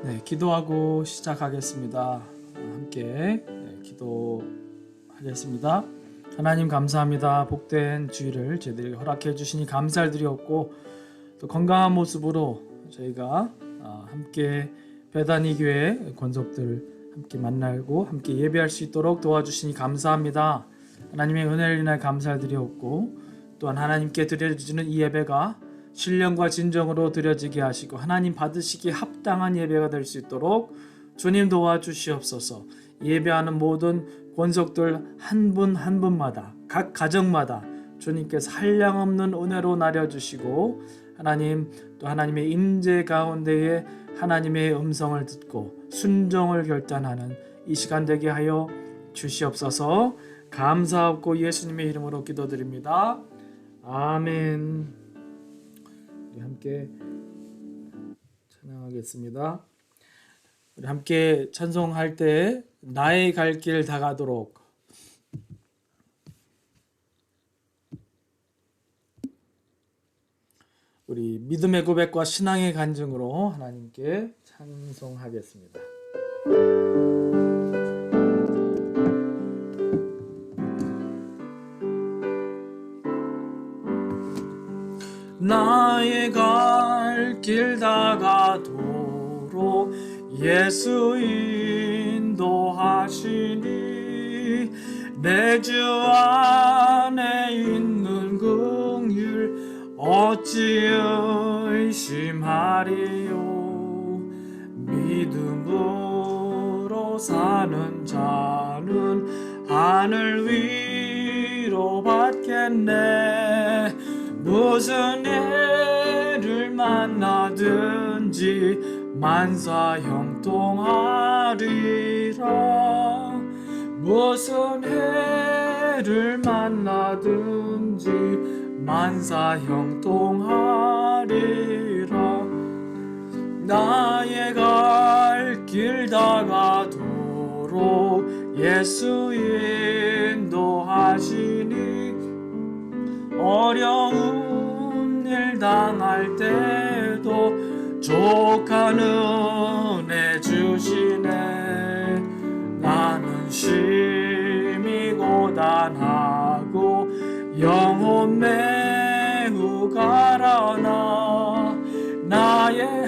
네, 기도하고 시작하겠습니다. 함께 기도하겠습니다. 하나님 감사합니다. 복된 주일을 저희들에게 허락해 주시니 감사를 드리옵고 또 건강한 모습으로 저희가 함께 베다니 교회 권속들 함께 만나고 함께 예배할 수 있도록 도와주시니 감사합니다. 하나님의 은혜를 인하여 감사를 드리옵고 또한 하나님께 드려지는 이 예배가 신령과 진정으로 드려지게 하시고 하나님 받으시기에 합당한 예배가 될 수 있도록 주님 도와주시옵소서. 예배하는 모든 권속들 한 분 한 분마다 각 가정마다 주님께서 한량없는 은혜로 나려주시고 하나님 또 하나님의 임재 가운데에 하나님의 음성을 듣고 순종을 결단하는 이 시간 되게 하여 주시옵소서. 감사하고 예수님의 이름으로 기도드립니다. 아멘. 우리 함께 찬양하겠습니다. 우리 함께 찬송할 때 나의 갈 길 다가도록 우리 믿음의 고백과 신앙의 간증으로 하나님께 찬송하겠습니다. 나의 갈 길 다가도록 예수 인도하시니 내 주 안에 있는 긍휼 어찌 의심하리요. 믿음으로 사는 자는 하늘 위로 받겠네. 무슨 애를 만나든지 만사 형통하리라. 무슨 애를 만나든지 만사 형통하리라. 나의 갈 길 다가도록 예수 인도하시니 어려운 일 당할 때도 족한 은혜 주시네. 나는 심히 고단하고 영혼 매우 가라나 나의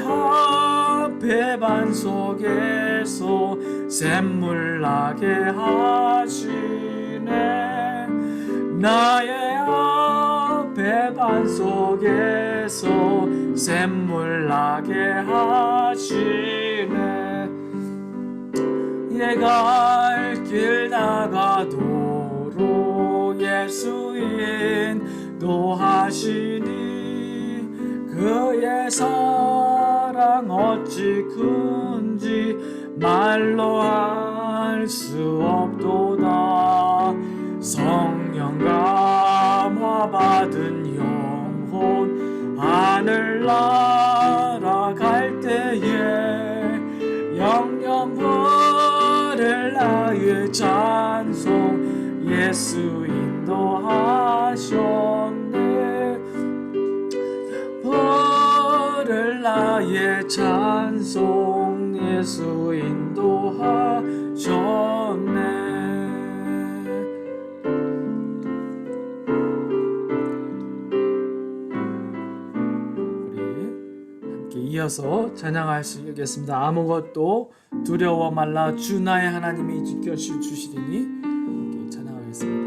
합해반 속에서 샘물 나게 하시네. 나의 배반 속에서 샘물 나게 하시네. 내가 길 다가도록 예수 인도하시니 그의 사랑 어찌 큰지 말로 할 수 없도다. 성령 감화 받은 영혼 하늘 날아갈 때에 영영 버릴 나의 찬송 예수 인도하셨네. 버릴 나의 찬송 예수 인도하셨네. 이어서 찬양할 수 있겠습니다. 아무것도 두려워 말라 주 나의 하나님이 지켜주시리니 함께 찬양하겠습니다.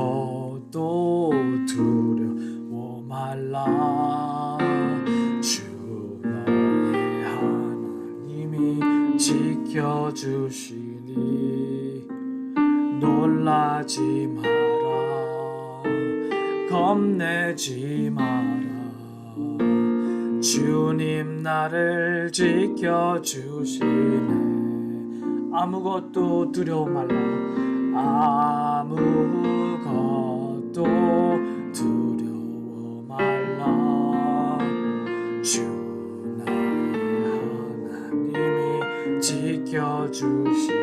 아무것도 두려워 말라 지켜주시니 놀라지 마라 겁내지 마라. 주님 나를 지켜주시네. 아무것도 두려워 말라 아무것도 두려워 말라. 주 나의 하나님이 지켜주시니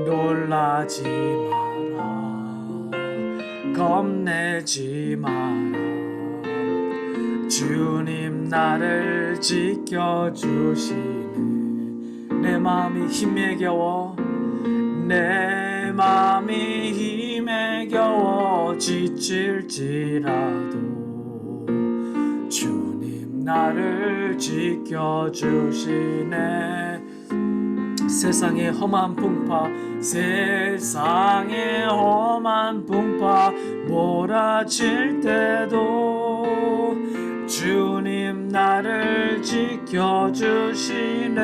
놀라지 마라 겁내지 마라 주님 나를 지켜주시네 내 마음이 힘에 겨워 내 마음이 힘에 겨워 지칠지라도 주님 나를 지켜주시네 세상의 험한 풍파 세상의 험한 풍파 몰아칠 때도 주님 나를 지켜주시네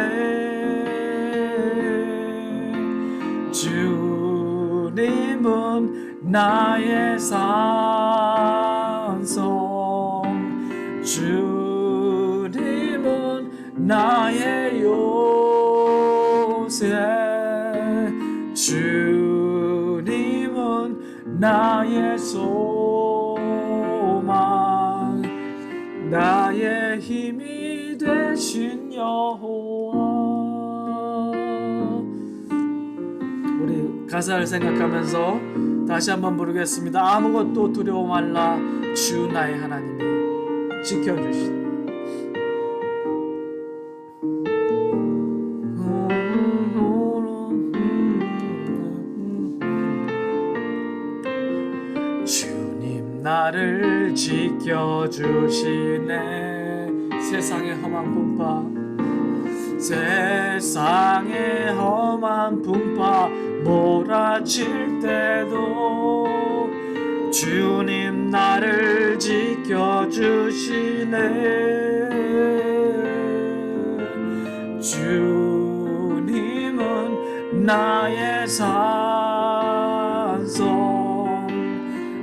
주님은 나의 산성 주님은 나의 요새 주님은 나의 소망 나의 힘이 되신 여호와 우리 가사를 생각하면서 다시 한번 부르겠습니다. 아무것도 두려워 말라 주 나의 하나님이 지켜주시니 주님 나를 지켜주시네 세상의 험한 풍파 세상의 험한 풍파 몰아칠 때도 주님 나를 지켜주시네 주님은 나의 산성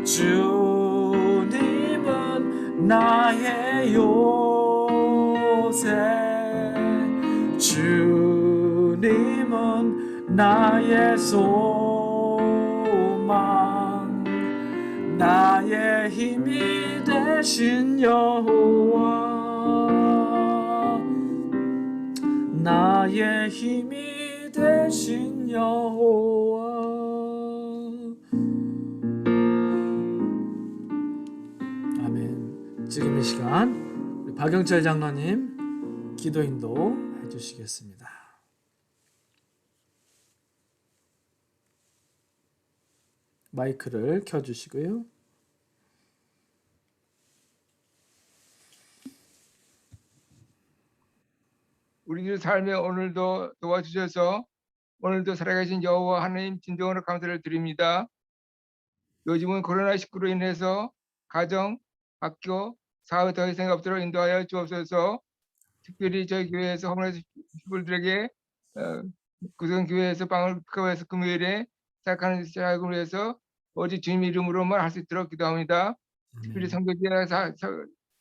주님은 나의 요새 주님은 나의 소망 나의 힘이 되신 여호와 나의 힘이 되신 여호와 아멘. 지금 이 시간 우리 박영철 장로님 기도 인도 해주시겠습니다. 마이크를 켜주시고요. 우리들 삶에 오늘도 도와주셔서 오늘도 살아계신 여호와 하나님 진정으로 감사를 드립니다. 요즘은 코로나19로 인해서 가정, 학교, 사회 더 이상 없도록 인도하여 주옵소서. 특별히 저희 교회에서 호meless people들에게 구성교회에서 방을 커버해서 금요일에 시작하는 시작을 위해서 오직 주님 이름으로만 할 수 있도록 기도합니다. 특별히 선교지에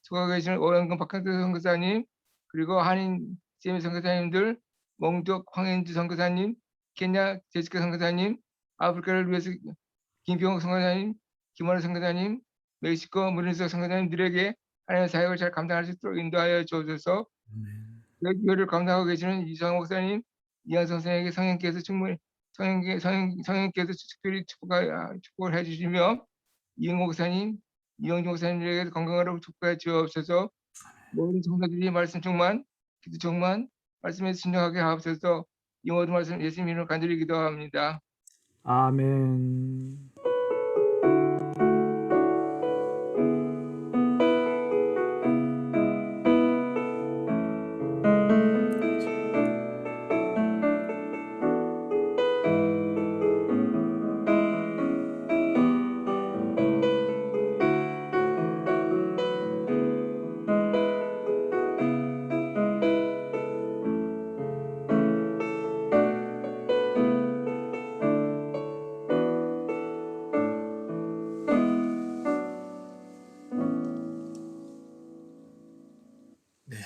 속하고 계시는 오영근 박형태 선교사님 그리고 한인 CM 선교사님들 몽족 황현주 선교사님 케냐 제시카 선교사님 아프리카를 위해서 김병욱 선교사님 김원호 선교사님 멕시코 무린서 선교사님들에게 하나님의 사역을 잘 감당할 수 있도록 인도하여 주옵소서. 교회를 감당하고 계시는 이성 목사님 이한 선생에게 성령께서 충분히 성령께서 특별히 축복을 해주시며 이영 목사님 이영주 목사님에게 건강하라고 축복해 주옵소서. 모든 성도들이 말씀 충만 기도 충만 말씀에 순종하게 하옵소서. 이 모든 말씀 예수님 이름으로 간절히 기도합니다. 아멘.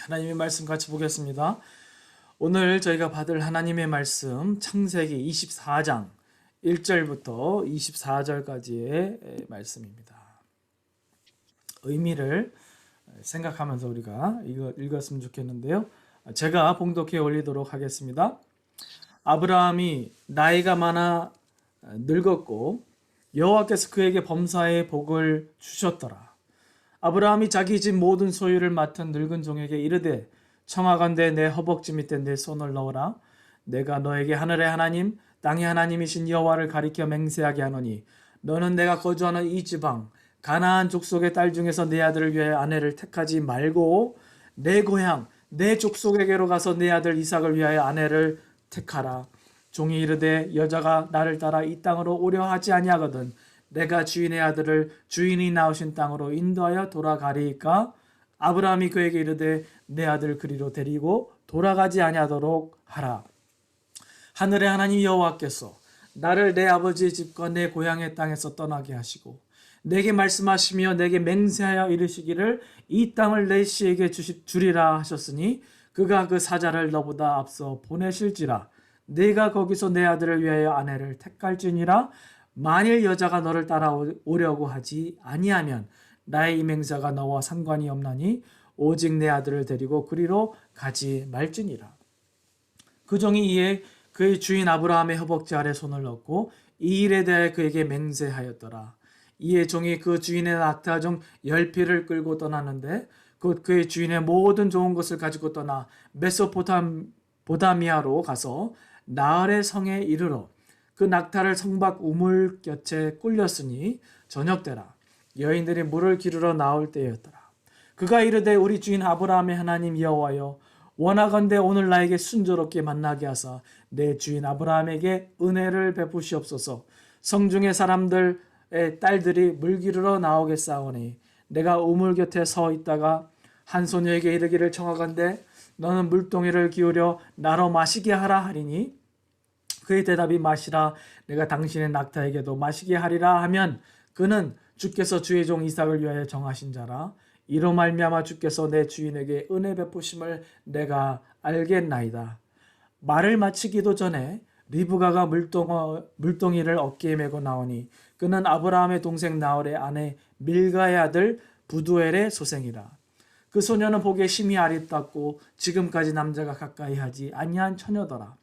하나님의 말씀 같이 보겠습니다. 오늘 저희가 받을 하나님의 말씀 창세기 24장 1절부터 24절까지의 말씀입니다. 의미를 생각하면서 우리가 읽었으면 좋겠는데요. 제가 봉독해 올리도록 하겠습니다. 아브라함이 나이가 많아 늙었고 여호와께서 그에게 범사의 복을 주셨더라. 아브라함이 자기 집 모든 소유를 맡은 늙은 종에게 이르되 청하건대 내 허벅지 밑에 내 손을 넣어라. 내가 너에게 하늘의 하나님 땅의 하나님이신 여호와를 가리켜 맹세하게 하노니 너는 내가 거주하는 이 지방 가나안 족속의 딸 중에서 내 아들을 위하여 아내를 택하지 말고 내 고향 내 족속에게로 가서 내 아들 이삭을 위하여 아내를 택하라. 종이 이르되 여자가 나를 따라 이 땅으로 오려 하지 아니하거든 내가 주인의 아들을 주인이 나오신 땅으로 인도하여 돌아가리이까. 아브라함이 그에게 이르되 내 아들 그리로 데리고 돌아가지 아니하도록 하라. 하늘의 하나님 여호와께서 나를 내 아버지의 집과 내 고향의 땅에서 떠나게 하시고 내게 말씀하시며 내게 맹세하여 이르시기를 이 땅을 내 씨에게 주리라 하셨으니 그가 그 사자를 너보다 앞서 보내실지라. 내가 거기서 내 아들을 위하여 아내를 택할지니라. 만일 여자가 너를 따라오려고 하지 아니하면 나의 이 맹세가 너와 상관이 없나니 오직 내 아들을 데리고 그리로 가지 말지니라. 그 종이 이에 그의 주인 아브라함의 허벅지 아래 손을 넣고 이 일에 대해 그에게 맹세하였더라. 이에 종이 그 주인의 낙타 중 10匹를 끌고 떠나는데 곧 그의 주인의 모든 좋은 것을 가지고 떠나 메소포타미아로 가서 나할의 성에 이르러 그 낙타를 성박 우물 곁에 꿀렸으니 저녁때라. 여인들이 물을 기르러 나올 때였더라. 그가 이르되 우리 주인 아브라함의 하나님 여호와여 원하건대 오늘 나에게 순조롭게 만나게 하사 내 주인 아브라함에게 은혜를 베푸시옵소서. 성중의 사람들의 딸들이 물 기르러 나오겠사오니 내가 우물 곁에 서 있다가 한 소녀에게 이르기를 청하건대 너는 물동이를 기울여 나로 마시게 하라 하리니 그의 대답이 마시라 내가 당신의 낙타에게도 마시게 하리라 하면 그는 주께서 주의 종 이삭을 위하여 정하신 자라. 이로 말미암아 주께서 내 주인에게 은혜 베푸심을 내가 알겠나이다. 말을 마치기도 전에 리브가가 물동이를 어깨에 메고 나오니 그는 아브라함의 동생 나홀의 아내 밀가의 아들 부두엘의 소생이라. 그 소녀는 보기에 심히 아름답고 지금까지 남자가 가까이 하지 아니한 처녀더라.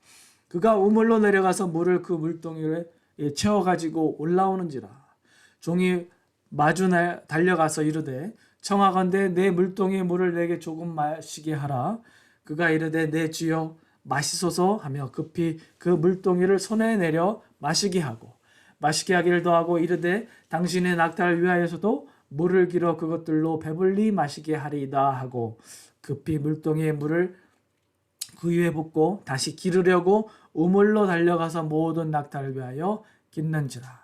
그가 우물로 내려가서 물을 그 물동이에 채워가지고 올라오는지라. 종이 마주 달려가서 이르되 청하건대 내 물동이의 물을 내게 조금 마시게 하라. 그가 이르되 내 주여 마시소서 하며 급히 그 물동이를 손에 내려 마시게 하기를 더하고 이르되 당신의 낙타를 위하여서도 물을 길어 그것들로 배불리 마시게 하리이다 하고 급히 물동이의 물을 그 위에 붓고 다시 기르려고 우물로 달려가서 모든 낙타를 위하여 깃는지라.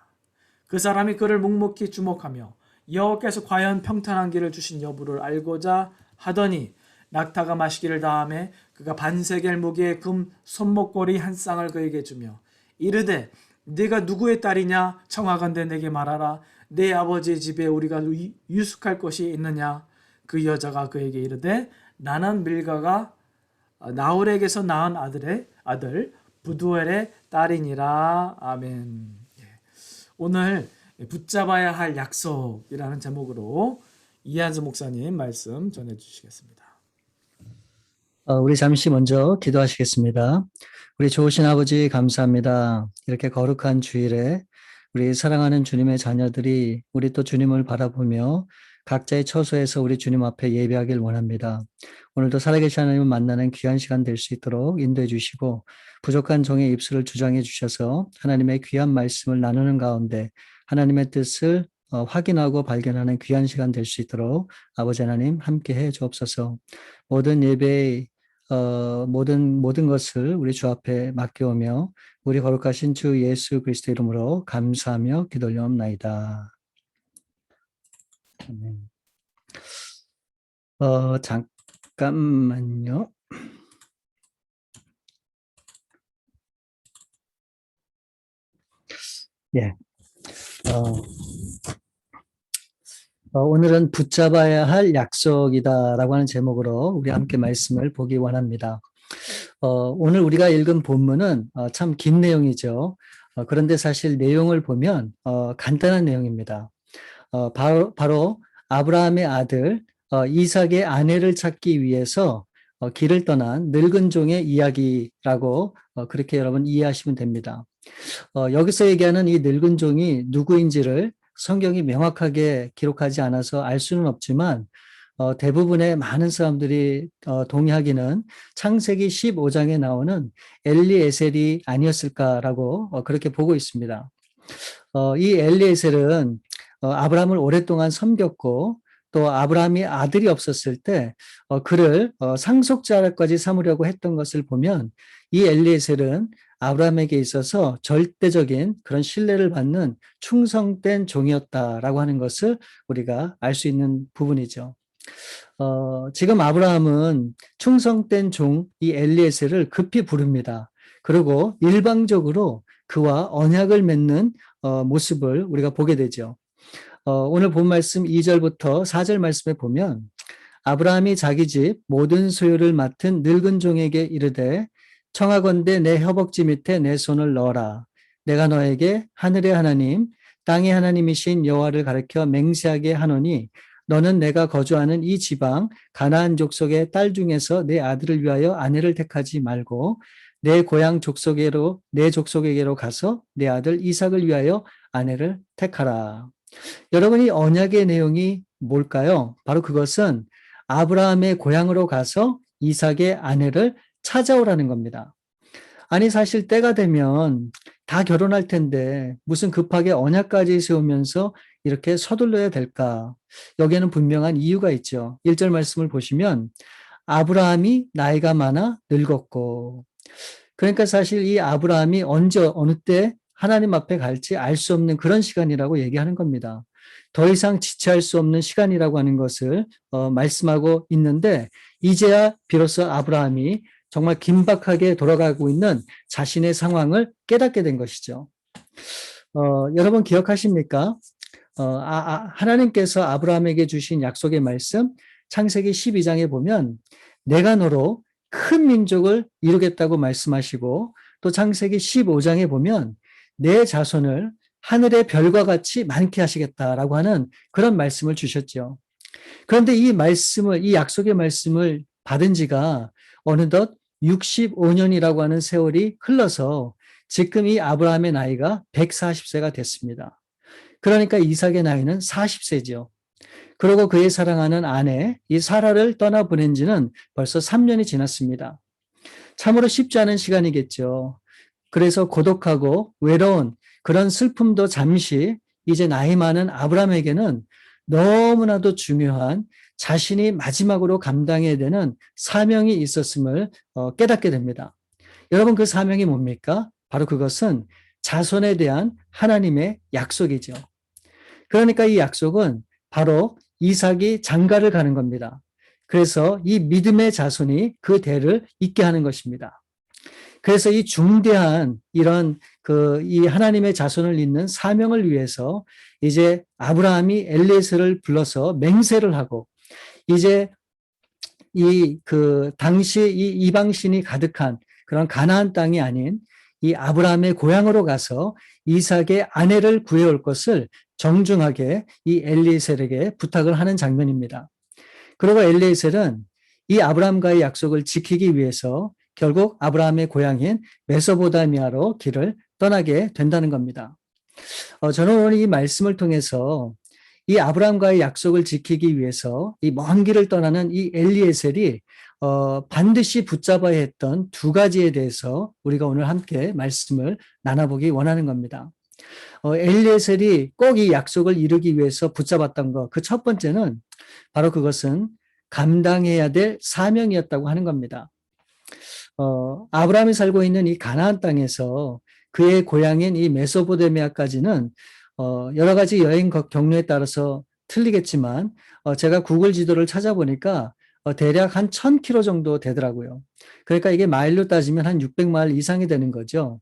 그 사람이 그를 묵묵히 주목하며 여호와께서 과연 평탄한 길을 주신 여부를 알고자 하더니 낙타가 마시기를 다하매 그가 반세겔 무게의 금 손목걸이 한 쌍을 그에게 주며 이르되 네가 누구의 딸이냐 청하건대 내게 말하라. 내 아버지의 집에 우리가 유숙할 곳이 있느냐. 그 여자가 그에게 이르되 나는 밀가가 나홀에게서 낳은 아들 부두엘의 딸이니라. 아멘. 오늘 붙잡아야 할 약속이라는 제목으로 이한수 목사님 말씀 전해주시겠습니다. 우리 잠시 먼저 기도하시겠습니다. 우리 좋으신 아버지 감사합니다. 이렇게 거룩한 주일에 우리 사랑하는 주님의 자녀들이 우리 또 주님을 바라보며 각자의 처소에서 우리 주님 앞에 예배하길 원합니다. 오늘도 살아계신 하나님을 만나는 귀한 시간 될 수 있도록 인도해 주시고 부족한 종의 입술을 주장해 주셔서 하나님의 귀한 말씀을 나누는 가운데 하나님의 뜻을 확인하고 발견하는 귀한 시간 될 수 있도록 아버지 하나님 함께 해 주옵소서. 모든 예배의 모든 것을 우리 주 앞에 맡겨오며 우리 거룩하신 주 예수 그리스도 이름으로 감사하며 기도 올려옵나이다. 아멘. 잠깐만요. 예. 오늘은 붙잡아야 할 약속이다라고 하는 제목으로 우리 함께 말씀을 보기 원합니다. 오늘 우리가 읽은 본문은 참 긴 내용이죠. 그런데 사실 내용을 보면 간단한 내용입니다. 바로 아브라함의 아들 이삭의 아내를 찾기 위해서 길을 떠난 늙은 종의 이야기라고 그렇게 여러분 이해하시면 됩니다. 여기서 얘기하는 이 늙은 종이 누구인지를 성경이 명확하게 기록하지 않아서 알 수는 없지만 대부분의 많은 사람들이 동의하기는 창세기 15장에 나오는 엘리에셀이 아니었을까라고 그렇게 보고 있습니다. 이 엘리에셀은 아브라함을 오랫동안 섬겼고 또 아브라함이 아들이 없었을 때 그를 상속자까지 삼으려고 했던 것을 보면 이 엘리에셀은 아브라함에게 있어서 절대적인 그런 신뢰를 받는 충성된 종이었다라고 하는 것을 우리가 알 수 있는 부분이죠. 지금 아브라함은 충성된 종 이 엘리에셀을 급히 부릅니다. 그리고 일방적으로 그와 언약을 맺는 모습을 우리가 보게 되죠. 오늘 본 말씀 2절부터 4절 말씀에 보면 아브라함이 자기 집 모든 소유를 맡은 늙은 종에게 이르되 청하건대 내 허벅지 밑에 내 손을 넣어라. 내가 너에게 하늘의 하나님 땅의 하나님이신 여호와를 가르쳐 맹세하게 하노니 너는 내가 거주하는 이 지방 가나안 족속의 딸 중에서 내 아들을 위하여 아내를 택하지 말고 내 고향 족속에게로 내 족속에게로 가서 내 아들 이삭을 위하여 아내를 택하라. 여러분 이 언약의 내용이 뭘까요? 바로 그것은 아브라함의 고향으로 가서 이삭의 아내를 찾아오라는 겁니다. 아니 사실 때가 되면 다 결혼할 텐데 무슨 급하게 언약까지 세우면서 이렇게 서둘러야 될까? 여기에는 분명한 이유가 있죠. 1절 말씀을 보시면 아브라함이 나이가 많아 늙었고 그러니까 사실 이 아브라함이 언제 어느 때 하나님 앞에 갈지 알 수 없는 그런 시간이라고 얘기하는 겁니다. 더 이상 지체할 수 없는 시간이라고 하는 것을 말씀하고 있는데 이제야 비로소 아브라함이 정말 긴박하게 돌아가고 있는 자신의 상황을 깨닫게 된 것이죠. 여러분 기억하십니까? 하나님께서 아브라함에게 주신 약속의 말씀 창세기 12장에 보면 내가 너로 큰 민족을 이루겠다고 말씀하시고 또 창세기 15장에 보면 내 자손을 하늘의 별과 같이 많게 하시겠다라고 하는 그런 말씀을 주셨죠. 그런데 이 약속의 말씀을 받은 지가 어느덧 65년이라고 하는 세월이 흘러서 지금 이 아브라함의 나이가 140세가 됐습니다. 그러니까 이삭의 나이는 40세죠. 그리고 그의 사랑하는 아내 이 사라를 떠나보낸 지는 벌써 3년이 지났습니다. 참으로 쉽지 않은 시간이겠죠. 그래서 고독하고 외로운 그런 슬픔도 잠시 이제 나이 많은 아브라함에게는 너무나도 중요한 자신이 마지막으로 감당해야 되는 사명이 있었음을 깨닫게 됩니다. 여러분 그 사명이 뭡니까? 바로 그것은 자손에 대한 하나님의 약속이죠. 그러니까 이 약속은 바로 이삭이 장가를 가는 겁니다. 그래서 이 믿음의 자손이 그 대를 잇게 하는 것입니다. 그래서 이 중대한 이런 이 하나님의 자손을 잇는 사명을 위해서 이제 아브라함이 엘리에셀을 불러서 맹세를 하고 이제 당시 이 이방신이 가득한 그런 가나안 땅이 아닌 이 아브라함의 고향으로 가서 이삭의 아내를 구해올 것을 정중하게 이 엘리에셀에게 부탁을 하는 장면입니다. 그리고 엘리에셀은 이 아브라함과의 약속을 지키기 위해서 결국 아브라함의 고향인 메소포타미아로 길을 떠나게 된다는 겁니다. 저는 오늘 이 말씀을 통해서 이 아브라함과의 약속을 지키기 위해서 이 먼 길을 떠나는 이 엘리에셀이 반드시 붙잡아야 했던 두 가지에 대해서 우리가 오늘 함께 말씀을 나눠보기 원하는 겁니다. 엘리에셀이 꼭 이 약속을 이루기 위해서 붙잡았던 것, 그 첫 번째는 바로 그것은 감당해야 될 사명이었다고 하는 겁니다. 아브라함이 살고 있는 이 가나안 땅에서 그의 고향인 이 메소포타미아까지는 여러 가지 여행 경로에 따라서 틀리겠지만 제가 구글 지도를 찾아보니까 대략 한 1000km 정도 되더라고요. 그러니까 이게 마일로 따지면 한 600마일 이상이 되는 거죠.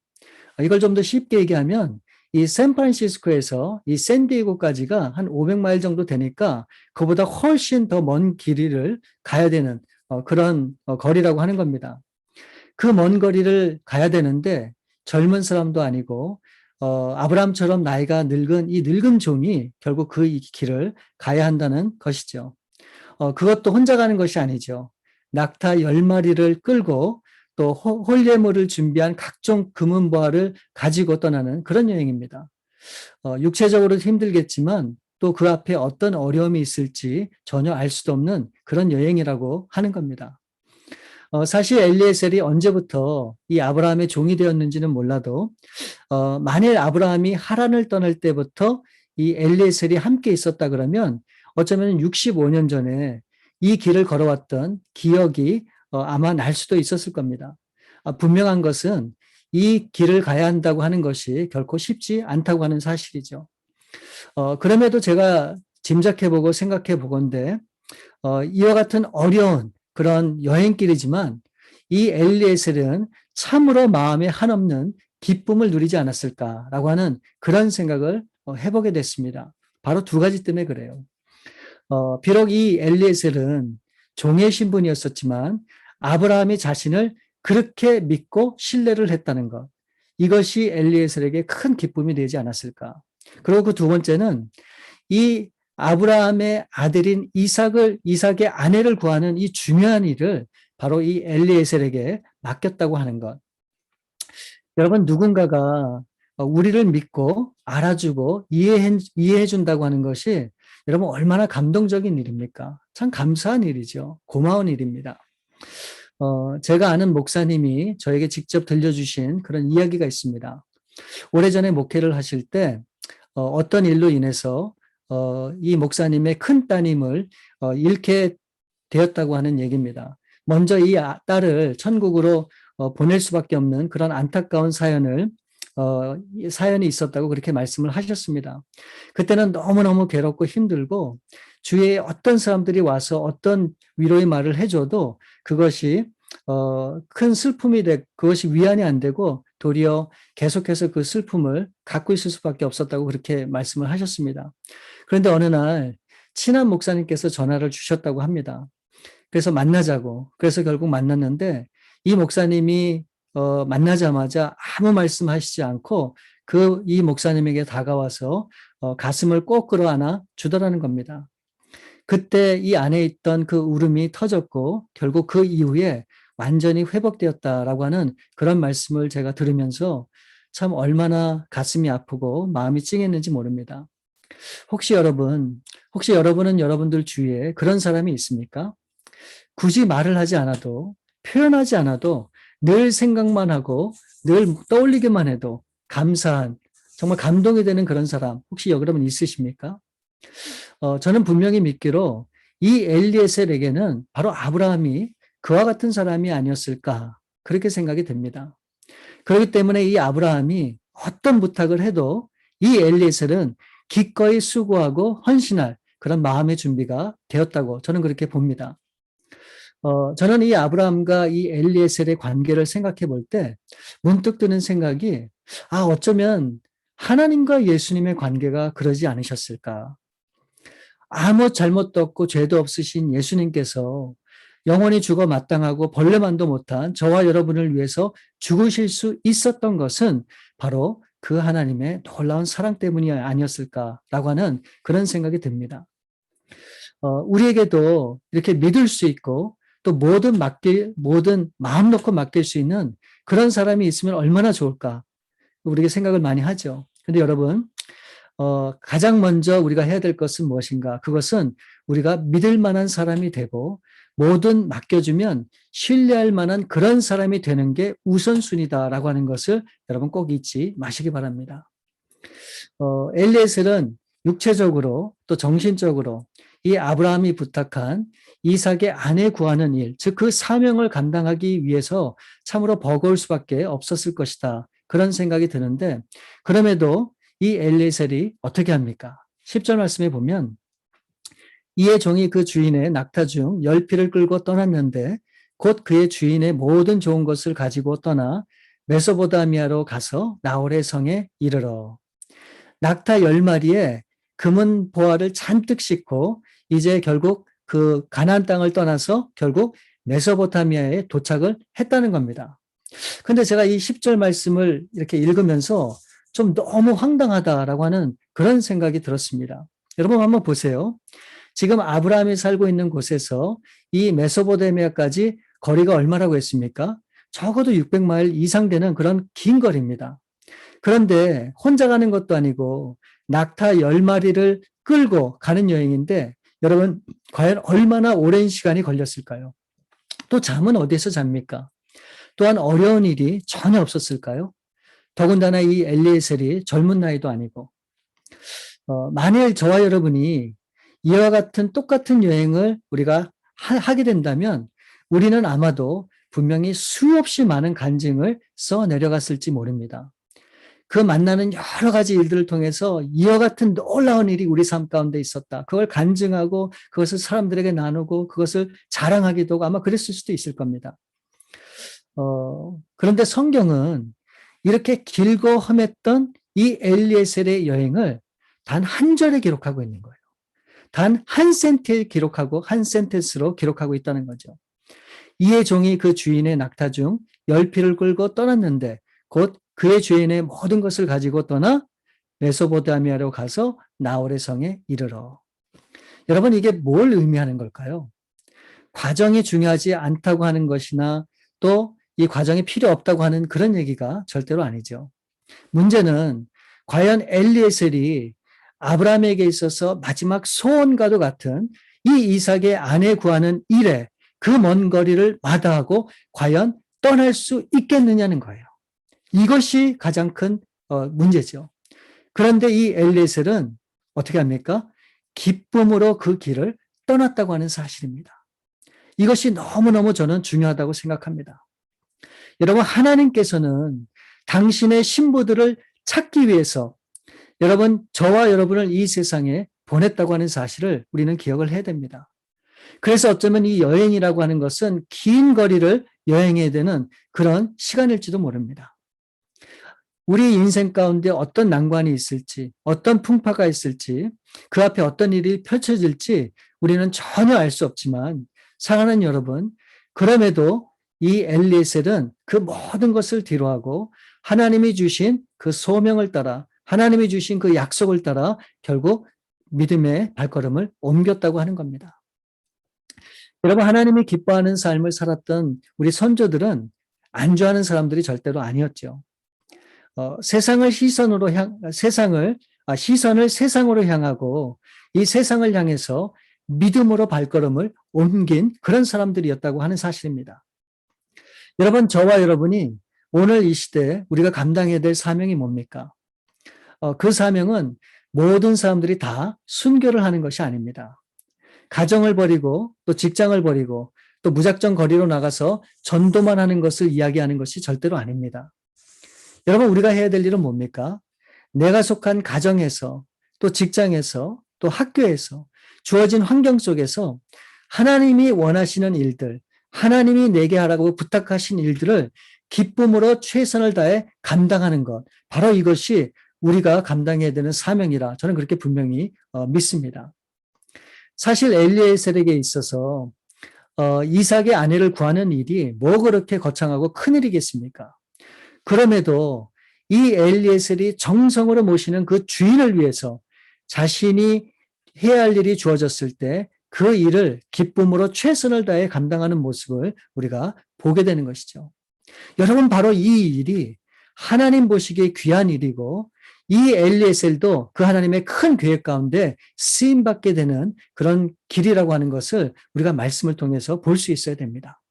이걸 좀 더 쉽게 얘기하면 이 샌프란시스코에서 이 샌디에고까지가 한 500마일 정도 되니까 그보다 훨씬 더 먼 길이를 가야 되는 그런 거리라고 하는 겁니다. 그 먼 거리를 가야 되는데 젊은 사람도 아니고 아브라함처럼 나이가 늙은 이 늙은 종이 결국 그 길을 가야 한다는 것이죠. 그것도 혼자 가는 것이 아니죠. 낙타 10마리를 끌고 또 홀예물을 준비한 각종 금은보화를 가지고 떠나는 그런 여행입니다. 육체적으로 힘들겠지만 또 그 앞에 어떤 어려움이 있을지 전혀 알 수도 없는 그런 여행이라고 하는 겁니다. 사실 엘리에셀이 언제부터 이 아브라함의 종이 되었는지는 몰라도 만일 아브라함이 하란을 떠날 때부터 이 엘리에셀이 함께 있었다 그러면 어쩌면 65년 전에 이 길을 걸어왔던 기억이 아마 날 수도 있었을 겁니다. 분명한 것은 이 길을 가야 한다고 하는 것이 결코 쉽지 않다고 하는 사실이죠. 그럼에도 제가 짐작해보고 생각해보건대 이와 같은 어려운 그런 여행길이지만 이 엘리에셀은 참으로 마음에 한없는 기쁨을 누리지 않았을까라고 하는 그런 생각을 해보게 됐습니다. 바로 두 가지 때문에 그래요. 비록 이 엘리에셀은 종의 신분이었었지만 아브라함이 자신을 그렇게 믿고 신뢰를 했다는 것. 이것이 엘리에셀에게 큰 기쁨이 되지 않았을까. 그리고 그 두 번째는 이 아브라함의 아들인 이삭의 아내를 구하는 이 중요한 일을 바로 이 엘리에셀에게 맡겼다고 하는 것. 여러분, 누군가가 우리를 믿고 알아주고 이해해 준다고 하는 것이 여러분 얼마나 감동적인 일입니까? 참 감사한 일이죠. 고마운 일입니다. 제가 아는 목사님이 저에게 직접 들려주신 그런 이야기가 있습니다. 오래전에 목회를 하실 때 어떤 일로 인해서 이 목사님의 큰 따님을 잃게 되었다고 하는 얘기입니다. 먼저 이 딸을 천국으로 보낼 수밖에 없는 그런 안타까운 사연이 있었다고 그렇게 말씀을 하셨습니다. 그때는 너무너무 괴롭고 힘들고 주위에 어떤 사람들이 와서 어떤 위로의 말을 해줘도 그것이 큰 슬픔이 그것이 위안이 안 되고 도리어 계속해서 그 슬픔을 갖고 있을 수밖에 없었다고 그렇게 말씀을 하셨습니다. 그런데 어느 날 친한 목사님께서 전화를 주셨다고 합니다. 그래서 만나자고. 그래서 결국 만났는데 이 목사님이 만나자마자 아무 말씀하시지 않고 이 목사님에게 다가와서 가슴을 꼭 끌어안아 주더라는 겁니다. 그때 이 안에 있던 그 울음이 터졌고 결국 그 이후에 완전히 회복되었다라고 하는 그런 말씀을 제가 들으면서 참 얼마나 가슴이 아프고 마음이 찡했는지 모릅니다. 혹시 여러분은 여러분들 주위에 그런 사람이 있습니까? 굳이 말을 하지 않아도 표현하지 않아도 늘 생각만 하고 늘 떠올리기만 해도 감사한 정말 감동이 되는 그런 사람 혹시 여러분 있으십니까? 저는 분명히 믿기로 이 엘리에셀에게는 바로 아브라함이 그와 같은 사람이 아니었을까 그렇게 생각이 됩니다. 그렇기 때문에 이 아브라함이 어떤 부탁을 해도 이 엘리에셀은 기꺼이 수고하고 헌신할 그런 마음의 준비가 되었다고 저는 그렇게 봅니다. 저는 이 아브라함과 이 엘리에셀의 관계를 생각해 볼 때 문득 드는 생각이 어쩌면 하나님과 예수님의 관계가 그러지 않으셨을까. 아무 잘못도 없고 죄도 없으신 예수님께서 영원히 죽어 마땅하고 벌레만도 못한 저와 여러분을 위해서 죽으실 수 있었던 것은 바로 그 하나님의 놀라운 사랑 때문이 아니었을까라고 하는 그런 생각이 듭니다. 우리에게도 이렇게 믿을 수 있고 또 모든 마음 놓고 맡길 수 있는 그런 사람이 있으면 얼마나 좋을까 우리가 생각을 많이 하죠. 근데 여러분 가장 먼저 우리가 해야 될 것은 무엇인가? 그것은 우리가 믿을 만한 사람이 되고 뭐든 맡겨주면 신뢰할 만한 그런 사람이 되는 게 우선순위다라고 하는 것을 여러분 꼭 잊지 마시기 바랍니다. 엘리에셀은 육체적으로 또 정신적으로 이 아브라함이 부탁한 이삭의 아내 구하는 일, 즉 그 사명을 감당하기 위해서 참으로 버거울 수밖에 없었을 것이다. 그런 생각이 드는데 그럼에도 이 엘리에셀이 어떻게 합니까? 10절 말씀에 보면 이에 종이 그 주인의 낙타 중 10피를 끌고 떠났는데 곧 그의 주인의 모든 좋은 것을 가지고 떠나 메소보다미아로 가서 나홀의 성에 이르러 낙타 10마리에 금은 보화를 잔뜩 싣고 이제 결국 그 가나안 땅을 떠나서 결국 메소포타미아에 도착을 했다는 겁니다. 근데 제가 이 10절 말씀을 이렇게 읽으면서 좀 너무 황당하다라고 하는 그런 생각이 들었습니다. 여러분 한번 보세요. 지금 아브라함이 살고 있는 곳에서 이 메소포타미아까지 거리가 얼마라고 했습니까? 적어도 600마일 이상 되는 그런 긴 거리입니다. 그런데 혼자 가는 것도 아니고 낙타 10마리를 끌고 가는 여행인데 여러분 과연 얼마나 오랜 시간이 걸렸을까요? 또 잠은 어디서 잡니까? 또한 어려운 일이 전혀 없었을까요? 더군다나 이 엘리에셀이 젊은 나이도 아니고 만일 저와 여러분이 이와 같은 똑같은 여행을 우리가 하게 된다면 우리는 아마도 분명히 수없이 많은 간증을 써 내려갔을지 모릅니다. 그 만나는 여러 가지 일들을 통해서 이와 같은 놀라운 일이 우리 삶 가운데 있었다. 그걸 간증하고 그것을 사람들에게 나누고 그것을 자랑하기도 하고 아마 그랬을 수도 있을 겁니다. 그런데 성경은 이렇게 길고 험했던 이 엘리에셀의 여행을 단 한 절에 기록하고 있는 거예요. 단 한 센트에 기록하고 한 센텐스로 기록하고 있다는 거죠. 이의 종이 그 주인의 낙타 중 10피를 끌고 떠났는데 곧 그의 주인의 모든 것을 가지고 떠나 메소포타미아로 가서 나홀의 성에 이르러. 여러분 이게 뭘 의미하는 걸까요? 과정이 중요하지 않다고 하는 것이나 또 이 과정이 필요 없다고 하는 그런 얘기가 절대로 아니죠. 문제는 과연 엘리에셀이 아브라함에게 있어서 마지막 소원과도 같은 이 이삭의 아내 구하는 일에 그 먼 거리를 마다하고 과연 떠날 수 있겠느냐는 거예요. 이것이 가장 큰 문제죠. 그런데 이 엘리에셀은 어떻게 합니까? 기쁨으로 그 길을 떠났다고 하는 사실입니다. 이것이 너무너무 저는 중요하다고 생각합니다. 여러분 하나님께서는 당신의 신부들을 찾기 위해서 여러분 저와 여러분을 이 세상에 보냈다고 하는 사실을 우리는 기억을 해야 됩니다. 그래서 어쩌면 이 여행이라고 하는 것은 긴 거리를 여행해야 되는 그런 시간일지도 모릅니다. 우리 인생 가운데 어떤 난관이 있을지, 어떤 풍파가 있을지, 그 앞에 어떤 일이 펼쳐질지 우리는 전혀 알 수 없지만 사랑하는 여러분, 그럼에도 이 엘리에셀은 그 모든 것을 뒤로하고 하나님이 주신 그 소명을 따라 하나님이 주신 그 약속을 따라 결국 믿음의 발걸음을 옮겼다고 하는 겁니다. 여러분 하나님이 기뻐하는 삶을 살았던 우리 선조들은 안주하는 사람들이 절대로 아니었죠. 시선을 세상으로 향하고 이 세상을 향해서 믿음으로 발걸음을 옮긴 그런 사람들이었다고 하는 사실입니다. 여러분 저와 여러분이 오늘 이 시대에 우리가 감당해야 될 사명이 뭡니까? 그 사명은 모든 사람들이 다 순교를 하는 것이 아닙니다. 가정을 버리고 또 직장을 버리고 또 무작정 거리로 나가서 전도만 하는 것을 이야기하는 것이 절대로 아닙니다. 여러분 우리가 해야 될 일은 뭡니까? 내가 속한 가정에서 또 직장에서 또 학교에서 주어진 환경 속에서 하나님이 원하시는 일들, 하나님이 내게 하라고 부탁하신 일들을 기쁨으로 최선을 다해 감당하는 것. 바로 이것이 우리가 감당해야 되는 사명이라 저는 그렇게 분명히 믿습니다. 사실 엘리에셀에게 있어서 이삭의 아내를 구하는 일이 뭐 그렇게 거창하고 큰일이겠습니까? 그럼에도 이 엘리에셀이 정성으로 모시는 그 주인을 위해서 자신이 해야 할 일이 주어졌을 때 그 일을 기쁨으로 최선을 다해 감당하는 모습을 우리가 보게 되는 것이죠. 여러분 바로 이 일이 하나님 보시기에 귀한 일이고 이 엘리에셀도 그 하나님의 큰 계획 가운데 쓰임받게 되는 그런 길이라고 하는 것을 우리가 말씀을 통해서 볼 수 있어야 됩니다.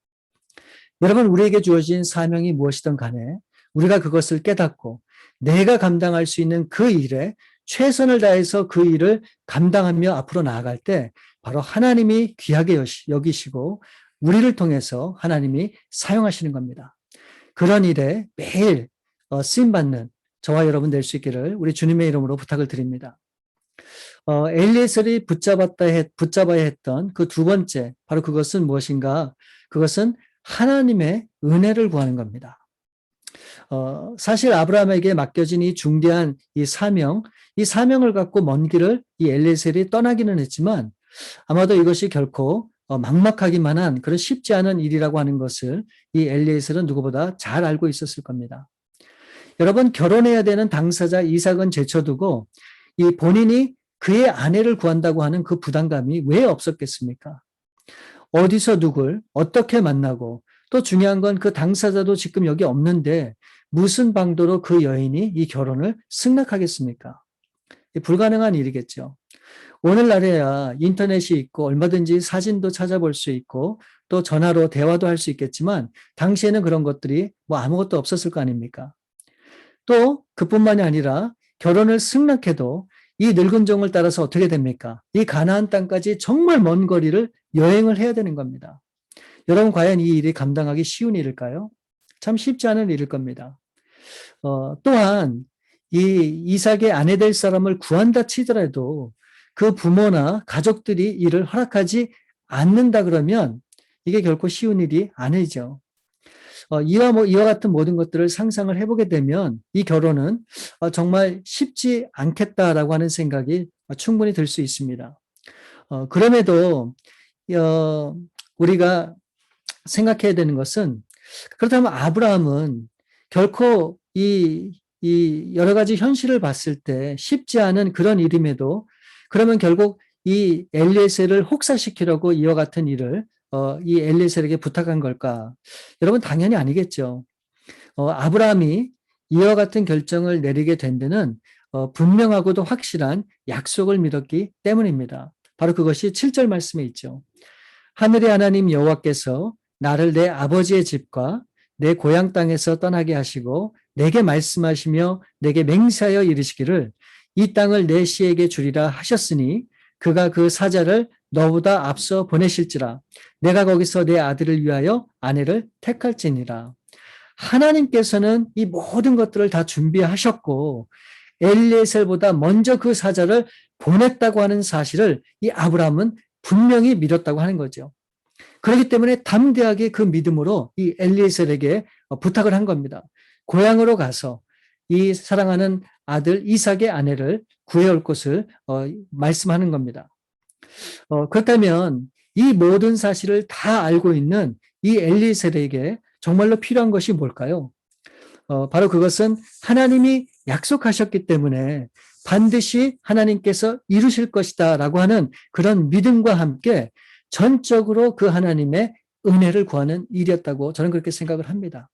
여러분 우리에게 주어진 사명이 무엇이든 간에 우리가 그것을 깨닫고 내가 감당할 수 있는 그 일에 최선을 다해서 그 일을 감당하며 앞으로 나아갈 때 바로 하나님이 귀하게 여기시고 우리를 통해서 하나님이 사용하시는 겁니다. 그런 일에 매일 쓰임받는 저와 여러분 될 수 있기를 우리 주님의 이름으로 부탁을 드립니다. 엘리에셀이 붙잡아야 했던 그 두 번째 바로 그것은 무엇인가? 그것은 하나님의 은혜를 구하는 겁니다. 사실 아브라함에게 맡겨진 이 중대한 이 사명을 갖고 먼 길을 이 엘리에셀이 떠나기는 했지만 아마도 이것이 결코 막막하기만 한 그런 쉽지 않은 일이라고 하는 것을 이 엘리에셀은 누구보다 잘 알고 있었을 겁니다. 여러분 결혼해야 되는 당사자 이삭은 제쳐두고 이 본인이 그의 아내를 구한다고 하는 그 부담감이 왜 없었겠습니까? 어디서 누굴 어떻게 만나고 또 중요한 건 그 당사자도 지금 여기 없는데 무슨 방도로 그 여인이 이 결혼을 승낙하겠습니까? 불가능한 일이겠죠. 오늘날에야 인터넷이 있고 얼마든지 사진도 찾아볼 수 있고 또 전화로 대화도 할 수 있겠지만 당시에는 그런 것들이 뭐 아무것도 없었을 거 아닙니까? 또 그뿐만이 아니라 결혼을 승낙해도 이 늙은 종을 따라서 어떻게 됩니까? 이 가나안 땅까지 정말 먼 거리를 여행을 해야 되는 겁니다. 여러분 과연 이 일이 감당하기 쉬운 일일까요? 참 쉽지 않은 일일 겁니다. 또한 이 이삭의 아내 될 사람을 구한다 치더라도 그 부모나 가족들이 이를 허락하지 않는다 그러면 이게 결코 쉬운 일이 아니죠. 이와 같은 모든 것들을 상상을 해보게 되면 이 결혼은 정말 쉽지 않겠다라고 하는 생각이 충분히 들 수 있습니다. 그럼에도 우리가 생각해야 되는 것은 그렇다면 아브라함은 결코 이 여러 가지 현실을 봤을 때 쉽지 않은 그런 일임에도 그러면 결국 이 엘리에셀을 혹사시키려고 이와 같은 일을 이 엘리에셀에게 부탁한 걸까? 여러분 당연히 아니겠죠. 아브라함이 이와 같은 결정을 내리게 된 데는 분명하고도 확실한 약속을 믿었기 때문입니다. 바로 그것이 7절 말씀에 있죠. 하늘의 하나님 여호와께서 나를 내 아버지의 집과 내 고향 땅에서 떠나게 하시고 내게 말씀하시며 내게 맹세하여 이르시기를 이 땅을 내 씨에게 주리라 하셨으니 그가 그 사자를 너보다 앞서 보내실지라 내가 거기서 내 아들을 위하여 아내를 택할지니라. 하나님께서는 이 모든 것들을 다 준비하셨고 엘리에셀보다 먼저 그 사자를 보냈다고 하는 사실을 이 아브라함은 분명히 믿었다고 하는 거죠. 그렇기 때문에 담대하게 그 믿음으로 이 엘리에셀에게 부탁을 한 겁니다. 고향으로 가서 이 사랑하는 아들 이삭의 아내를 구해올 것을 말씀하는 겁니다. 그렇다면 이 모든 사실을 다 알고 있는 이 엘리에셀에게 정말로 필요한 것이 뭘까요? 바로 그것은 하나님이 약속하셨기 때문에 반드시 하나님께서 이루실 것이다 라고 하는 그런 믿음과 함께 전적으로 그 하나님의 은혜를 구하는 일이었다고 저는 그렇게 생각을 합니다.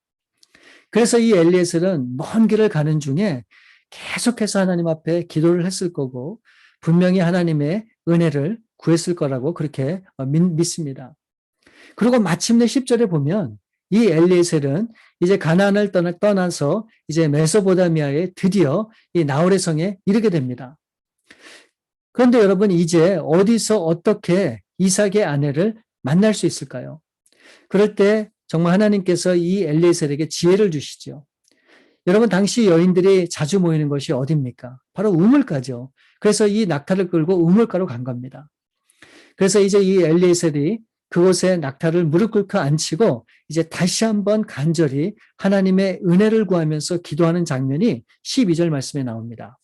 그래서 이 엘리에셀은 먼 길을 가는 중에 계속해서 하나님 앞에 기도를 했을 거고 분명히 하나님의 은혜를 구했을 거라고 그렇게 믿습니다. 그리고 마침내 10절에 보면 이 엘리에셀은 이제 가나안을 떠나서 이제 메소포타미아에 드디어 이 나홀의 성에 이르게 됩니다. 그런데 여러분 이제 어디서 어떻게 이삭의 아내를 만날 수 있을까요? 그럴 때 정말 하나님께서 이 엘리에셀에게 지혜를 주시죠. 여러분 당시 여인들이 자주 모이는 것이 어디입니까? 바로 우물가죠. 그래서 이 낙타를 끌고 우물가로 간 겁니다. 그래서 이제 이 엘리에셀이 그곳에 낙타를 무릎 꿇고 앉히고 이제 다시 한번 간절히 하나님의 은혜를 구하면서 기도하는 장면이 12절 말씀에 나옵니다.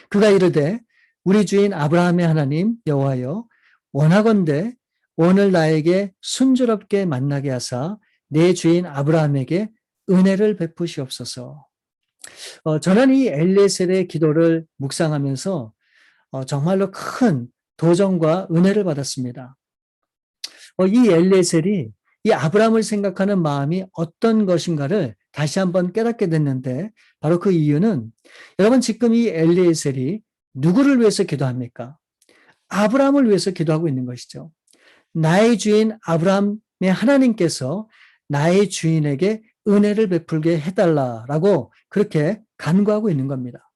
그가 이르되 우리 주인 아브라함의 하나님 여호와여 원하건대 오늘 나에게 순조롭게 만나게 하사 내 주인 아브라함에게 은혜를 베푸시옵소서. 저는 이 엘리에셀의 기도를 묵상하면서 정말로 큰 도전과 은혜를 받았습니다. 이 엘리에셀이 이 아브라함을 생각하는 마음이 어떤 것인가를 다시 한번 깨닫게 됐는데 바로 그 이유는 여러분 지금 이 엘리에셀이 누구를 위해서 기도합니까? 아브라함을 위해서 기도하고 있는 것이죠. 나의 주인 아브라함의 하나님께서 나의 주인에게 은혜를 베풀게 해달라라고 그렇게 간구하고 있는 겁니다.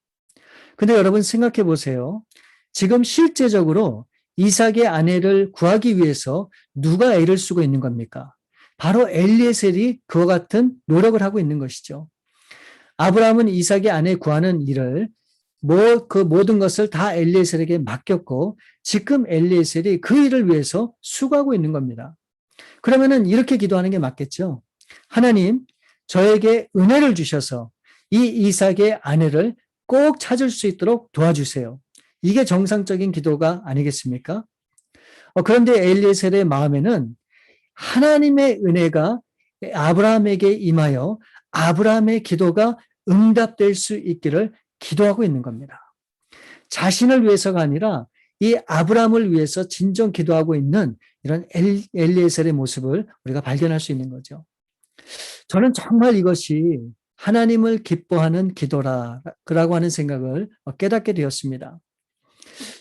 근데 여러분 생각해 보세요. 지금 실제적으로 이삭의 아내를 구하기 위해서 누가 애를 쓰고 있는 겁니까? 바로 엘리에셀이 그와 같은 노력을 하고 있는 것이죠. 아브라함은 이삭의 아내 구하는 일을 그 모든 것을 다 엘리에셀에게 맡겼고 지금 엘리에셀이 그 일을 위해서 수고하고 있는 겁니다. 그러면은 이렇게 기도하는 게 맞겠죠. 하나님, 저에게 은혜를 주셔서 이 이삭의 아내를 꼭 찾을 수 있도록 도와주세요. 이게 정상적인 기도가 아니겠습니까? 그런데 엘리에셀의 마음에는 하나님의 은혜가 아브라함에게 임하여 아브라함의 기도가 응답될 수 있기를 기도하고 있는 겁니다. 자신을 위해서가 아니라 이 아브라함을 위해서 진정 기도하고 있는 이런 엘리에셀의 모습을 우리가 발견할 수 있는 거죠. 저는 정말 이것이 하나님을 기뻐하는 기도라고 하는 생각을 깨닫게 되었습니다.